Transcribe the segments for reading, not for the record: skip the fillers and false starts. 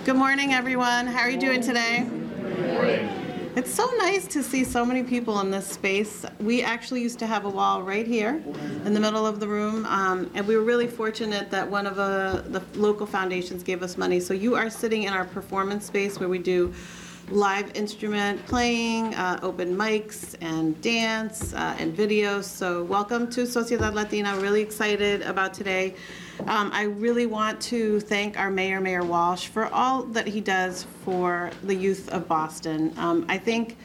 Good morning, everyone. How are you doing today? Good morning. It's so nice to see so many people in this space. We actually used to have a wall right here in the middle of the room, and we were really fortunate that one of the local foundations gave us money. So you are sitting in our performance space where we do live instrument playing, open mics, and dance, and videos. So welcome to Sociedad Latina. Really excited about today. I really want to thank our mayor, Mayor Walsh, for all that he does for the youth of Boston. I think,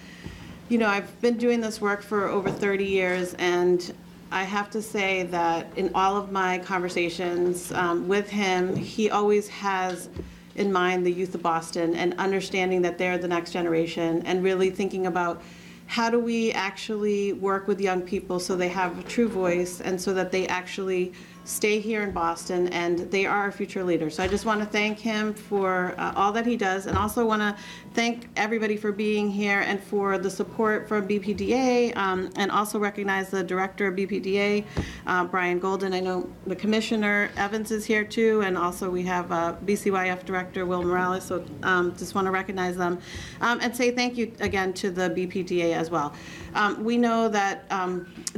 you know, I've been doing this work for over 30 years, and I have to say that in all of my conversations with him, he always has in mind the youth of Boston and understanding that they're the next generation, and really thinking about how do we actually work with young people so they have a true voice and so that they actually stay here in Boston and they are our future leaders. So I just want to thank him for all that he does, and also want to thank everybody for being here and for the support from BPDA, and also recognize the director of BPDA, Brian Golden. I know the Commissioner Evans is here too, and also we have BCYF Director Will Morales, so just want to recognize them and say thank you again to the BPDA as well. We know that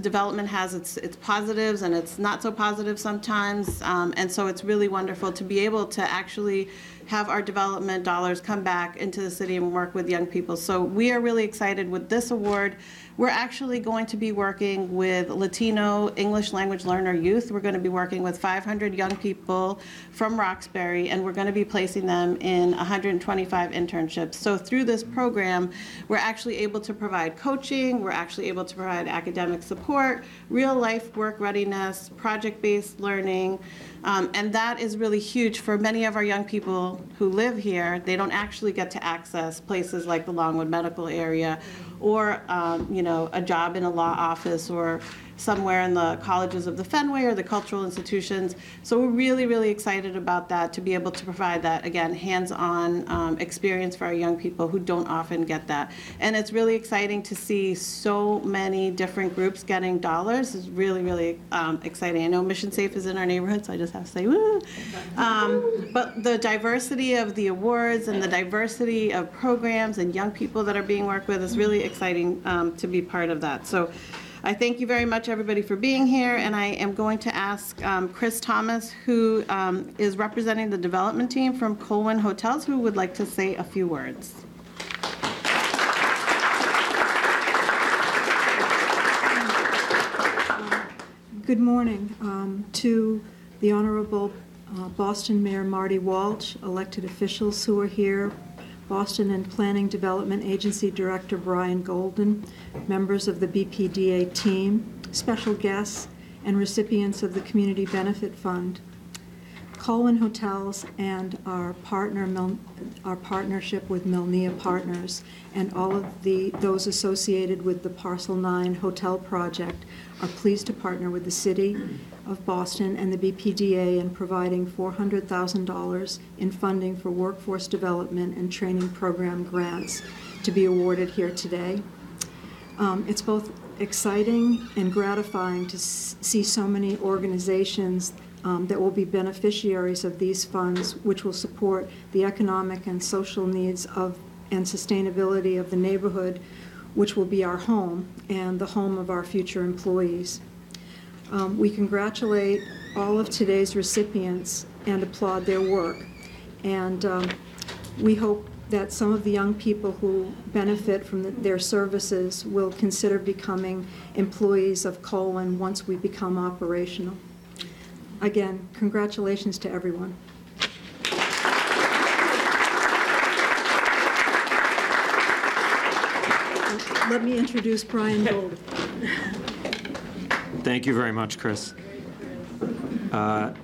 development has its positives and its not so positive sometimes, and so it's really wonderful to be able to actually have our development dollars come back into the city and work with young people. So we are really excited with this award. We're actually going to be working with Latino English language learner youth. We're going to be working with 500 young people from Roxbury, and we're going to be placing them in 125 internships. So through this program, we're actually able to provide coaching, we're actually able to provide academic support, real life work readiness, project-based learning, and that is really huge for many of our young people who live here. They don't actually get to access places like the Longwood Medical area, or you know, a job in a law office, or somewhere in the colleges of the Fenway or the cultural institutions. So we're really, really excited about that, to be able to provide that, again, hands-on experience for our young people who don't often get that. And it's really exciting to see so many different groups getting dollars. It's really, really exciting. I know Mission Safe is in our neighborhood, so I just have to say woo. But the diversity of the awards and the diversity of programs and young people that are being worked with is really exciting to be part of that. So I thank you very much, everybody, for being here, and I am going to ask Chris Thomas, who is representing the development team from Colwyn Hotels, who would like to say a few words. Good morning to the Honorable Boston Mayor Marty Walsh, elected officials who are here, Boston and Planning Development Agency Director Brian Golden, members of the BPDA team, special guests, and recipients of the Community Benefit Fund, Colwyn Hotels, and our partnership with Melnea Partners, and all of those associated with the Parcel 9 Hotel Project are pleased to partner with the City of Boston and the BPDA in providing $400,000 in funding for workforce development and training program grants to be awarded here today. It's both exciting and gratifying to see so many organizations that will be beneficiaries of these funds, which will support the economic and social needs of and sustainability of the neighborhood, which will be our home and the home of our future employees. We congratulate all of today's recipients and applaud their work. And we hope that some of the young people who benefit from their services will consider becoming employees of Colwyn once we become operational. Again, congratulations to everyone. Let me introduce Brian Golden. Thank you very much, Chris.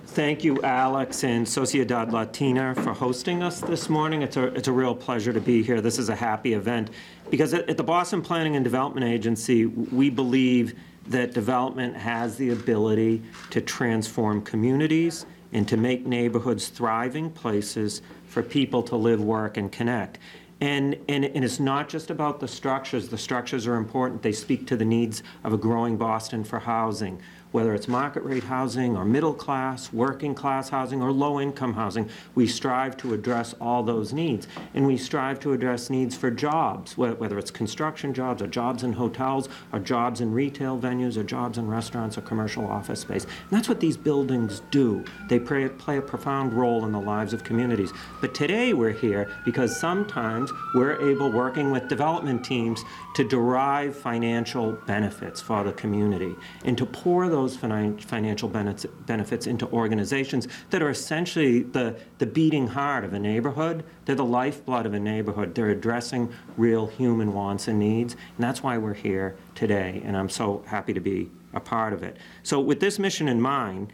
Thank you, Alex and Sociedad Latina, for hosting us this morning. It's a real pleasure to be here. This is a happy event because at the Boston Planning and Development Agency, we believe that development has the ability to transform communities and to make neighborhoods thriving places for people to live, work, and connect. And it's not just about the structures. The structures are important. They speak to the needs of a growing Boston for housing, whether it's market rate housing or middle class, working class housing, or low income housing. We strive to address all those needs. And we strive to address needs for jobs, whether it's construction jobs or jobs in hotels or jobs in retail venues or jobs in restaurants or commercial office space. And that's what these buildings do. They play a profound role in the lives of communities. But today we're here because sometimes we're able, working with development teams, to derive financial benefits for the community and to pour those financial benefits into organizations that are essentially the beating heart of a neighborhood. They're the lifeblood of a neighborhood. They're addressing real human wants and needs, and that's why we're here today, and I'm so happy to be a part of it. So with this mission in mind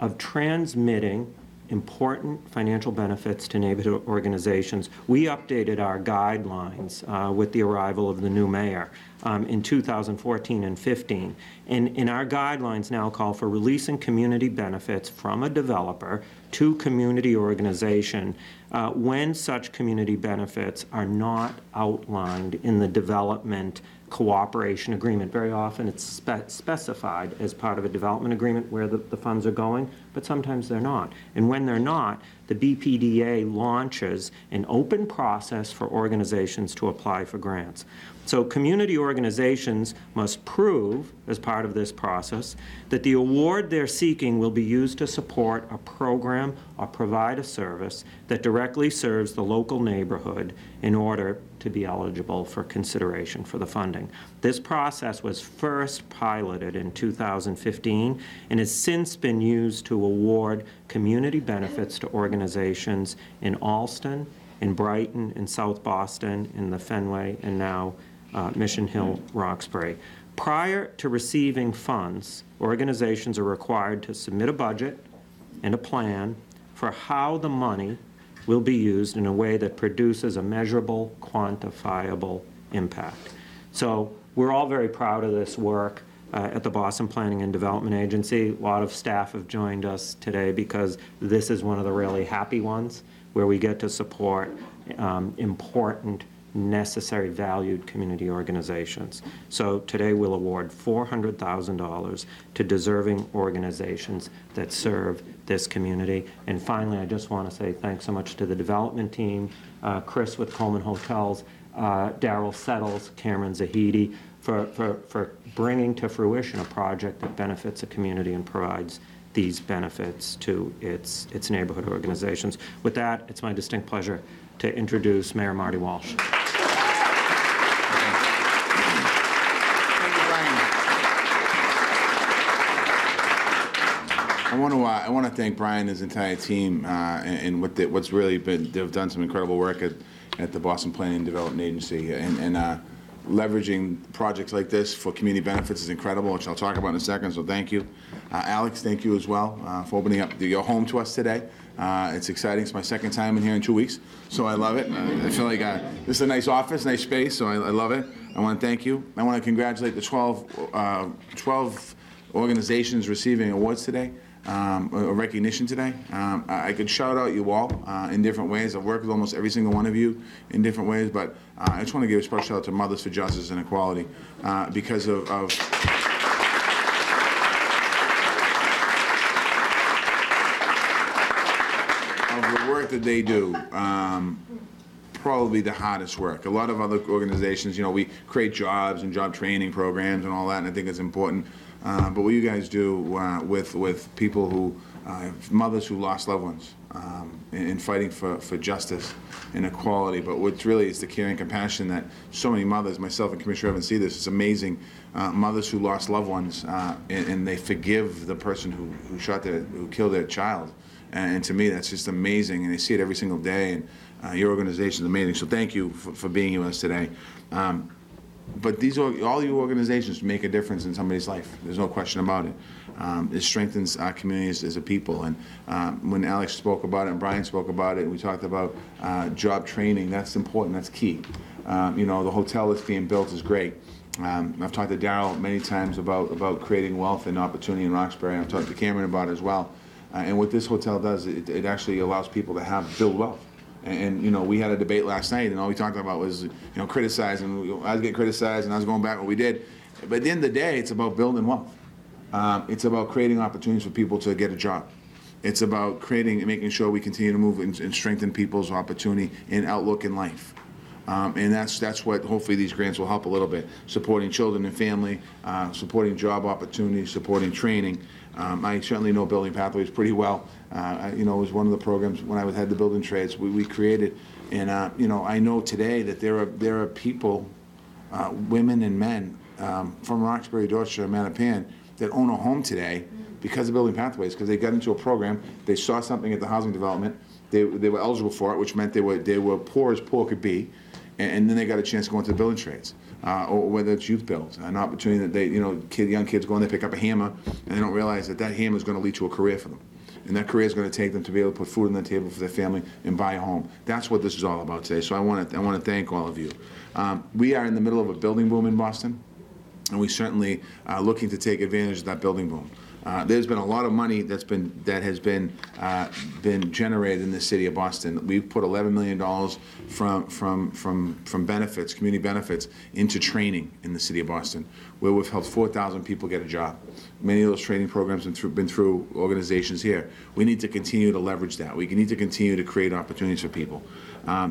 of transmitting important financial benefits to neighborhood organizations, we updated our guidelines with the arrival of the new mayor in 2014 and 15. And our guidelines now call for releasing community benefits from a developer to community organization when such community benefits are not outlined in the development cooperation agreement. Very often it's specified as part of a development agreement where the funds are going, but sometimes they're not. And when they're not, the BPDA launches an open process for organizations to apply for grants. So community organizations must prove, as part of this process, that the award they're seeking will be used to support a program or provide a service that directly serves the local neighborhood in order to be eligible for consideration for the funding. This process was first piloted in 2015 and has since been used to award community benefits to organizations in Allston, in Brighton, in South Boston, in the Fenway, and now Mission Hill, Roxbury. Prior to receiving funds, organizations are required to submit a budget and a plan for how the money will be used in a way that produces a measurable, quantifiable impact. So we're all very proud of this work at the Boston Planning and Development Agency. A lot of staff have joined us today because this is one of the really happy ones where we get to support important, necessary, valued community organizations. So today we'll award $400,000 to deserving organizations that serve this community. And finally, I just want to say thanks so much to the development team, Chris with Coleman Hotels, Daryl Settles, Cameron Zahidi, for bringing to fruition a project that benefits a community and provides these benefits to its neighborhood organizations. With that, it's my distinct pleasure to introduce Mayor Marty Walsh. I want to thank Brian and his entire team and what's really been, they've done some incredible work at the Boston Planning and Development Agency, and leveraging projects like this for community benefits is incredible, which I'll talk about in a second, so thank you. Alex, thank you as well for opening up your home to us today. It's exciting. It's my second time in here in 2 weeks, so I love it. I feel like this is a nice office, nice space, so I love it. I want to thank you. I want to congratulate the 12 organizations receiving awards today. A recognition today. I could shout out you all in different ways. I've worked with almost every single one of you in different ways, but I just want to give a special shout out to Mothers for Justice and Equality because of the work that they do. Probably the hardest work. A lot of other organizations, you know, we create jobs and job training programs and all that, and I think it's important. But what you guys do with people who, mothers who lost loved ones, in fighting for justice and equality, but what's really is the care and compassion that so many mothers, myself and Commissioner Evans, see this. It's amazing. Mothers who lost loved ones, and they forgive the person who killed their child. And to me, that's just amazing, and I see it every single day, and your organization is amazing. So thank you for being here with us today. But all you organizations make a difference in somebody's life. There's no question about it. It strengthens our communities as a people. And when Alex spoke about it and Brian spoke about it, and we talked about job training, that's important, that's key. You know, the hotel that's being built is great. I've talked to Daryl many times about creating wealth and opportunity in Roxbury. I've talked to Cameron about it as well. And what this hotel does, it actually allows people to build wealth. And you know, we had a debate last night, and all we talked about was, you know, criticizing. I was getting criticized, and I was going back what we did. But at the end of the day, it's about building wealth. It's about creating opportunities for people to get a job. It's about creating and making sure we continue to move and strengthen people's opportunity and outlook in life. And that's what hopefully these grants will help a little bit. Supporting children and family, supporting job opportunities, supporting training. I certainly know Building Pathways pretty well. You know, it was one of the programs when I had the building trades we created. And you know, I know today that there are people, women and men from Roxbury, Dorchester, and Mattapan that own a home today because of Building Pathways, because they got into a program, they saw something at the housing development, they were eligible for it, which meant they were poor as poor could be, and then they got a chance to go into the building trades, or whether it's youth builds, an opportunity that they, you know, young kids go in, they pick up a hammer, and they don't realize that hammer is going to lead to a career for them. And that career is going to take them to be able to put food on the table for their family and buy a home. That's what this is all about today. So I want to thank all of you. We are in the middle of a building boom in Boston, and we certainly are looking to take advantage of that building boom. There's been a lot of money that has been generated in the city of Boston. We've put $11 million from benefits, community benefits, into training in the city of Boston, where we've helped 4,000 people get a job. Many of those training programs have been through organizations here. We need to continue to leverage that. We need to continue to create opportunities for people.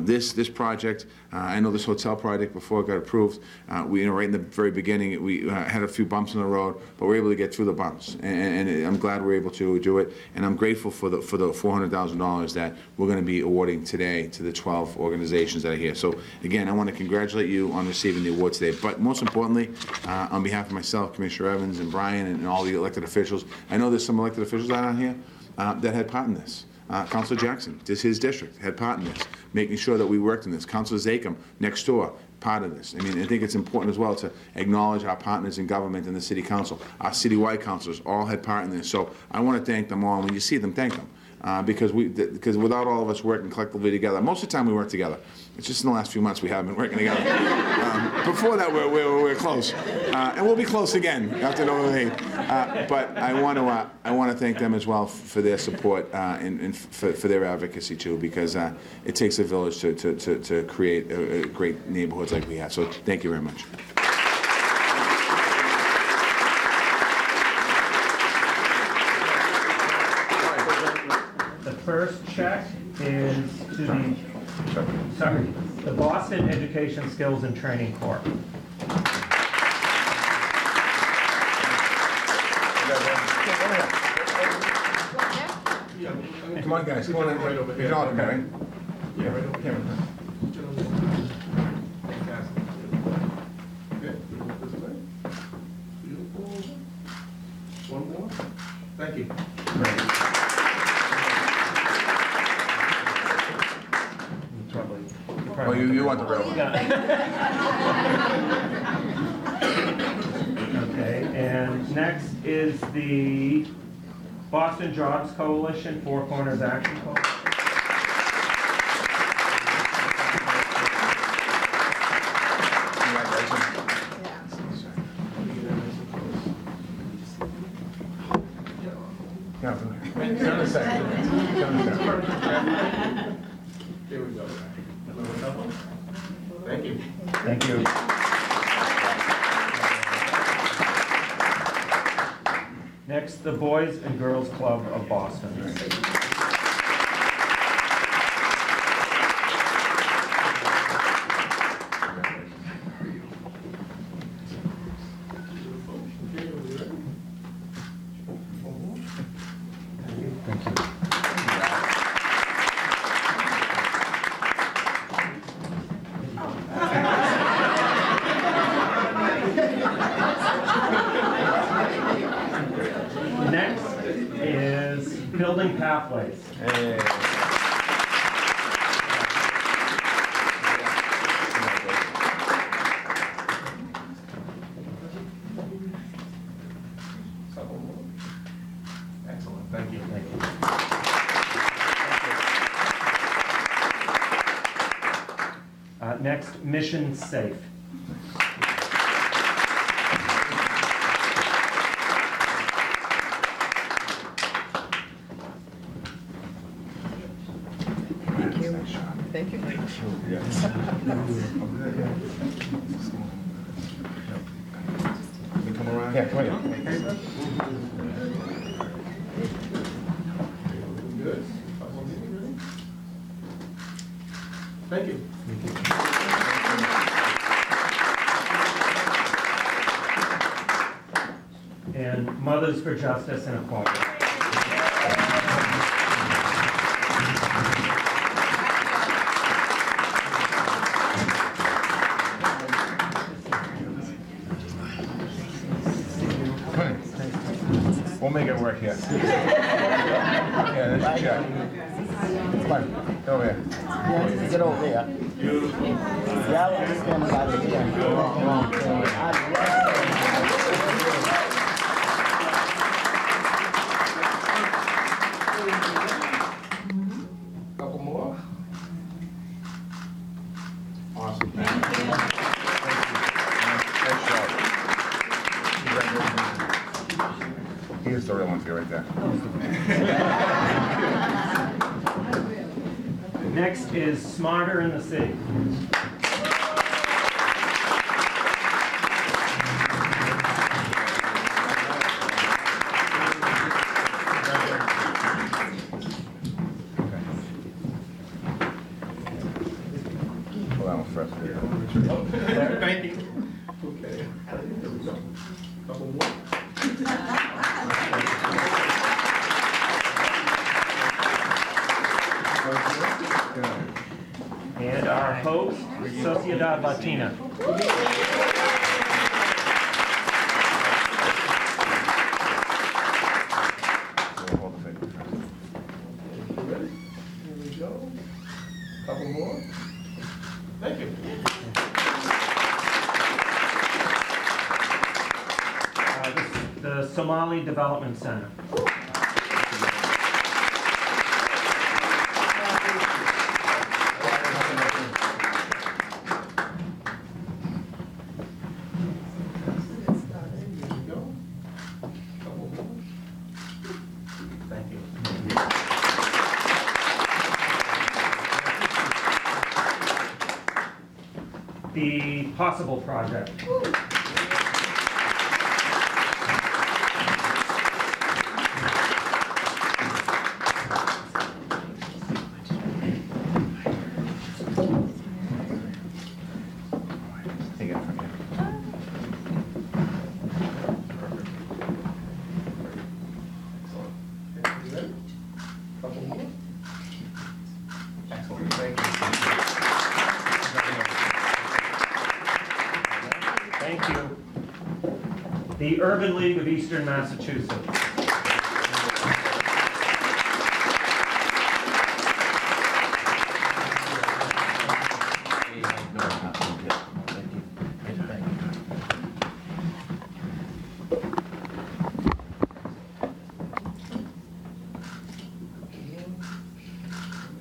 This project, I know this hotel project before it got approved, we, you know, right in the very beginning, we had a few bumps in the road, but we're able to get through the bumps, and I'm glad we're able to do it. And I'm grateful for the $400,000 that we're going to be awarding today to the 12 organizations that are here. So again, I want to congratulate you on receiving the award today. But most importantly, on behalf of myself, Commissioner Evans, and Brian, and all the elected officials, I know there's some elected officials out here that had part in this. Councilor Jackson, this is his district, had part in this, making sure that we worked in this. Councilor Zakem, next door, part of this. I mean, I think it's important as well to acknowledge our partners in government and the city council. Our citywide councilors all had part in this. So I want to thank them all, and when you see them, thank them. Because without all of us working collectively together, most of the time we work together. It's just in the last few months we haven't been working together. Before that, we're close, and we'll be close again after November 8th. But I want to thank them as well for their support and for their advocacy too, because it takes a village to create great neighborhoods like we have. So thank you very much. The first check is to the Boston Education Skills and Training Corps. Come on, guys. Come on in. Right over here. You're right? Yeah, right over here. One more. Thank you. Oh, you want the real one? Okay, and next is the Boston Jobs Coalition, Four Corners Action Coalition. Turn a second. Here we go. Thank you. Thank you. Next, the Boys and Girls Club of Boston. Next is Building Pathways. Hey. Excellent. Thank you. Thank you. Next, Mission Safe. Thank you. Thank you. Come around. Yeah, come here. Good. Thank you. And Mothers for Justice and Equality. We'll make it work here. Yeah, that's Jack. Come on, get over here. Yeah, get over there. Yeah, I understand about it. Couple more. Awesome. Nice job. Here's the real one here, right there. Next is Smarter in the City. Hold on first. Thank you. Okay. Here we go. Couple more. And our host, Sociedad Latina. Hold the paper. Ready? Here we go. Couple more. Thank you. The Somali Development Center. Thank you. The Possible Project. Take it from here. You ready? Couple more. Excellent. Thank you. Thank you. The Urban League of Eastern Massachusetts.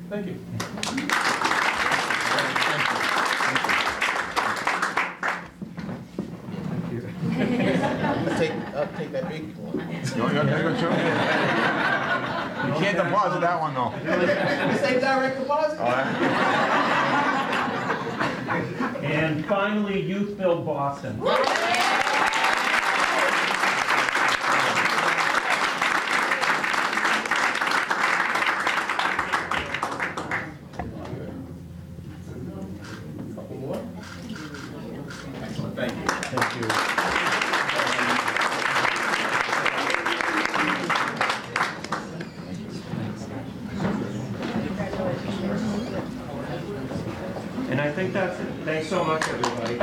Thank you. Take that big one. You can't deposit that one, though. Say direct deposit? And finally, Youth Build Boston. Couple more. Excellent. Thank you. Thank you. And I think that's it. Thanks so much, everybody.